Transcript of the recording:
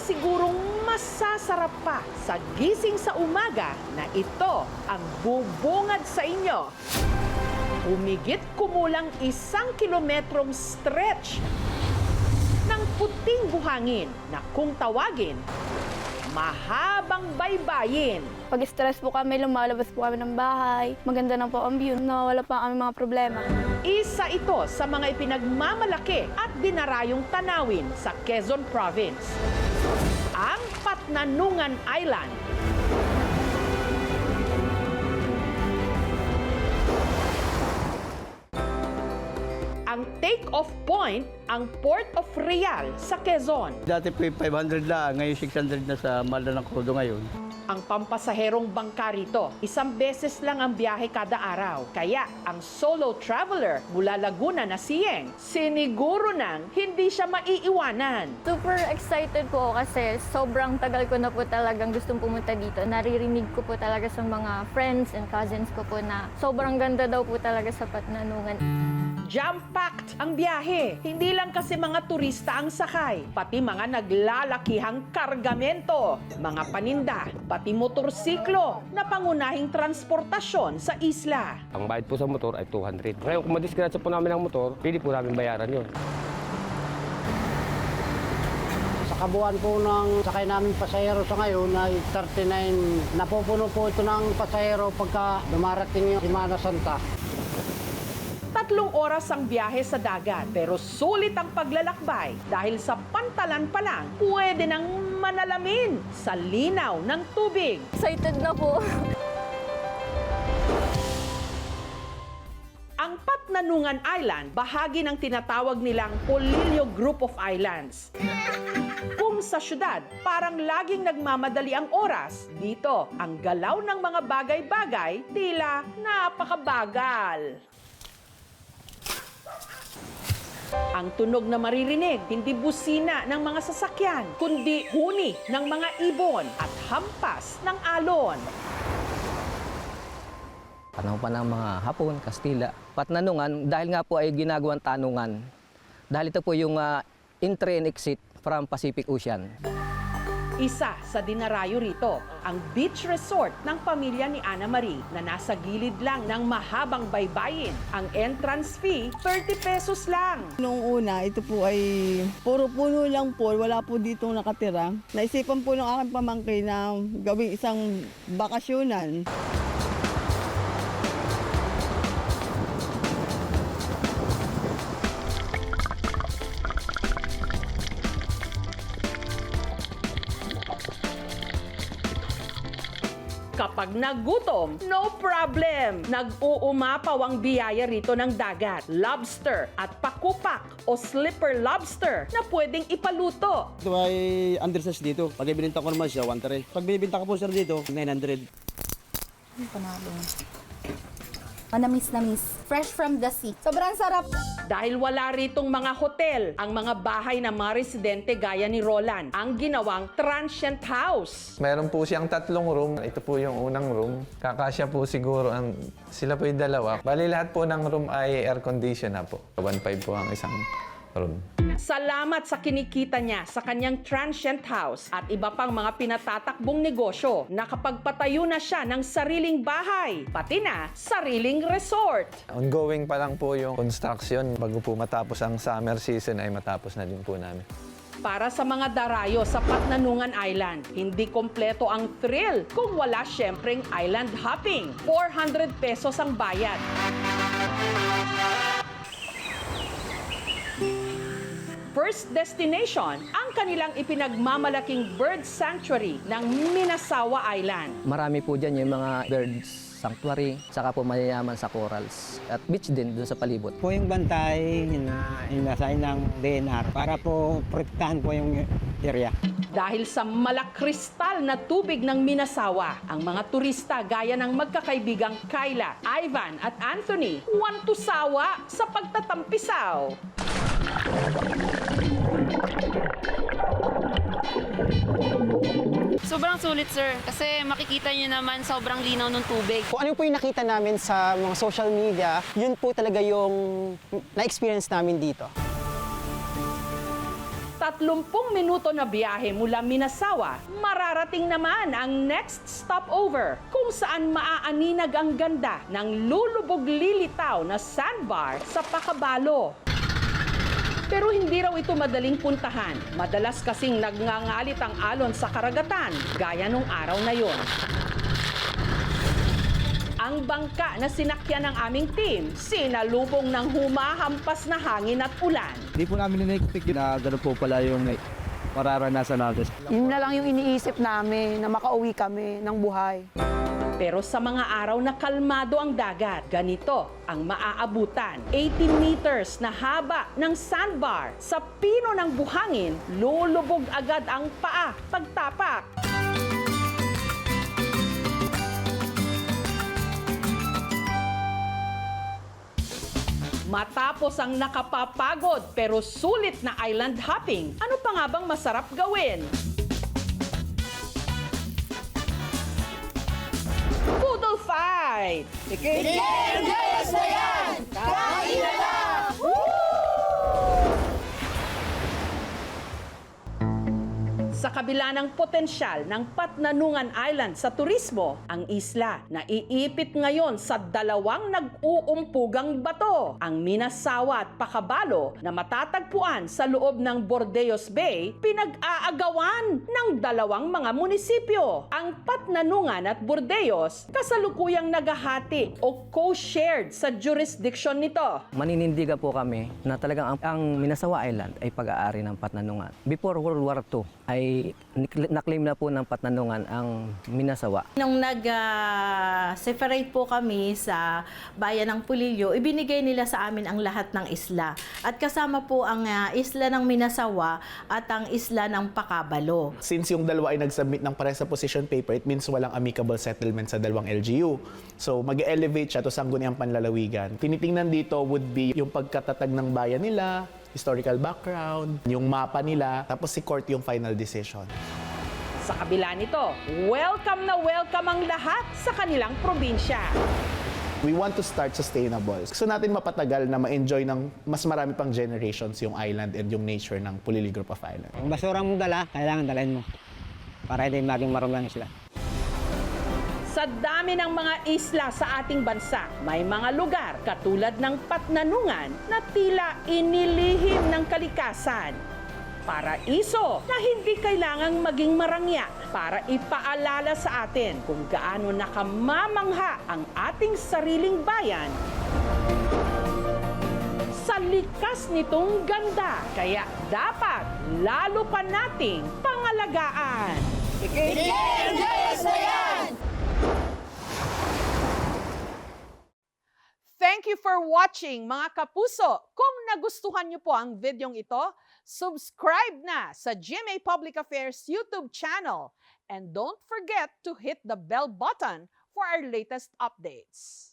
na sigurong masasarap pa sa gising sa umaga na ito ang bubungad sa inyo. Humigit kumulang 1 kilometrong stretch ng puting buhangin na kung tawagin, mahabang baybayin. Pag stress po kami, lumalabas po kami ng bahay. Maganda na po ang view, nawawala pa kami mga problema. Isa ito sa mga ipinagmamalaki at dinarayong tanawin sa Quezon Province. Ang Patnanungan Island. Ang take-off point, ang Port of Real sa Quezon. Dati po 500 lang, ngayon 600 na sa Malda ng Crudo ngayon. Ang pampasaherong bangka rito, 1 beses lang ang biyahe kada araw. Kaya ang solo traveler mula Laguna na si Yeng, siniguro nang hindi siya maiiwanan. Super excited po ako kasi sobrang tagal ko na po talagang gustong pumunta dito. Naririnig ko po talaga sa mga friends and cousins ko po na sobrang ganda daw po talaga sa Patnanungan. Jam-packed ang biyahe. Hindi lang kasi mga turista ang sakay, pati mga naglalakihang kargamento, mga paninda, pati motorsiklo na pangunahing transportasyon sa isla. Ang bayad po sa motor ay 200. Ngayon, kung madisgrasya po namin ang motor, pwede po namin bayaran yun. Sa kabuuan po ng sakay namin pasahero sa ngayon ay 39. Napupuno po ito ng pasahero pagka dumarating yung Semana Santa. 3 oras ang biyahe sa dagat, pero sulit ang paglalakbay dahil sa pantalan pa lang, pwede nang manalamin sa linaw ng tubig. Excited na po. Ang Patnanungan Island, bahagi ng tinatawag nilang Polillo Group of Islands. Kung sa syudad, parang laging nagmamadali ang oras, dito ang galaw ng mga bagay-bagay tila napakabagal. Ang tunog na maririnig, hindi busina ng mga sasakyan, kundi huni ng mga ibon at hampas ng alon. Panahon pa ng mga Hapon, Kastila. Patnanungan, dahil nga po ay ginagawang tanungan. Dahil ito po yung entry and exit from Pacific Ocean. Isa sa dinarayo rito, ang beach resort ng pamilya ni Ana Marie na nasa gilid lang ng mahabang baybayin. Ang entrance fee, 30 pesos lang. Noong una, ito po ay puro puno lang po, wala po dito nakatira. Naisipan po ng aking pamangkin na gawing isang bakasyonan. Kapag nagutom, no problem! Nag-uumapaw ang biyaya rito ng dagat, lobster at pakupak o slipper lobster na pwedeng ipaluto. Ito ay undersize dito. Pag ibinenta ko naman siya, 1.3. Pag binibenta ko po sir dito, 900. Panalo. Manamis-namis. Fresh from the sea. Sobrang sarap. Dahil wala ritong mga hotel, ang mga bahay ng mga residente gaya ni Roland, ang ginawang transient house. Meron po siyang 3 room. Ito po yung unang room. Kakasya po siguro sila po yung 2. Bali lahat po ng room ay air condition na po. 1.5 po ang isang room. Salamat sa kinikita niya sa kanyang transient house at iba pang mga pinatatakbong negosyo. Nakapagpatayo na siya ng sariling bahay, pati na sariling resort. Ongoing pa lang po yung construction. Bago po matapos ang summer season ay matapos na din po namin. Para sa mga darayo sa Patnanungan Island, hindi kompleto ang thrill kung wala syempreng island hopping. 400 pesos ang bayad. First destination, ang kanilang ipinagmamalaking bird sanctuary ng Minasawa Island. Marami po dyan yung mga birds sanctuary, saka po mayayaman sa corals. At beach din dun sa palibot. Po yung bantay na inasay ng DNR para po protektahan po yung area. Dahil sa malakristal na tubig ng Minasawa, ang mga turista gaya ng magkakaibigang Kyla, Ivan at Anthony, want to sawa sa pagtatampisaw. Sobrang sulit, sir. Kasi makikita nyo naman sobrang linaw ng tubig. Kung ano po yung nakita namin sa mga social media, yun po talaga yung na-experience namin dito. 30 minuto na biyahe mula Minasawa, mararating naman ang next stopover kung saan maaaninag ang ganda ng lulubog lilitaw na sandbar sa Pakabalo. Pero hindi raw ito madaling puntahan. Madalas kasing nagngangalit ang alon sa karagatan, gaya nung araw na yon. Ang bangka na sinakyan ng aming team, sinalubong ng humahampas na hangin at ulan. Hindi po namin na-expect na gano'n po pala yung mararanasan natin. Yun na lang yung iniisip namin, na makauwi kami ng buhay. Pero sa mga araw na kalmado ang dagat, ganito ang maaabutan. 18 meters na haba ng sandbar. Sa pino ng buhangin, lulubog agad ang paa pagtapak. Matapos ang nakapapagod pero sulit na island hopping, ano pa nga bang masarap gawin? Poodle fight! Yes na yan! Kain na lang! Sa kabila ng potensyal ng Patnanungan Island sa turismo, ang isla na iipit ngayon sa dalawang nag-uumpugang bato, ang Minasawa at Pakabalo na matatagpuan sa loob ng Bordeos Bay, pinag-aagawan ng dalawang mga munisipyo. Ang Patnanungan at Bordeos kasalukuyang nagahati o co-shared sa jurisdiction nito. Maninindigan po kami na talagang ang Minasawa Island ay pag-aari ng Patnanungan. Before World War II ay na-claim na po ng Patnanungan ang Minasawa. Nung nag-separate po kami sa bayan ng Pulilio, ibinigay nila sa amin ang lahat ng isla. At kasama po ang isla ng Minasawa at ang isla ng Pakabalo. Since yung dalawa ay nag-submit ng parehas sa position paper, it means walang amicable settlement sa dalawang LGU. So mag-elevate siya to sangguniang panlalawigan. Tinitingnan dito would be yung pagkatatag ng bayan nila, historical background, yung mapa nila, tapos si court yung final decision. Sa kabila nito, welcome na welcome ang lahat sa kanilang probinsya. We want to start sustainable. Gusto natin mapatagal na ma-enjoy ng mas marami pang generations yung island and yung nature ng Pulili Group of Islands. Ang basura mong dala, kailangan dalhin mo. Para hindi maging marumlang sila. Sa dami ng mga isla sa ating bansa, may mga lugar katulad ng Patnanungan na tila inilihim ng kalikasan. Paraiso na hindi kailangang maging marangya para ipaalala sa atin kung gaano nakamamangha ang ating sariling bayan sa likas nitong ganda. Kaya dapat lalo pa nating pangalagaan. Yes na yan! Thank you for watching, mga kapuso. Kung nagustuhan niyo po ang videong ito, subscribe na sa GMA Public Affairs YouTube channel. And don't forget to hit the bell button for our latest updates.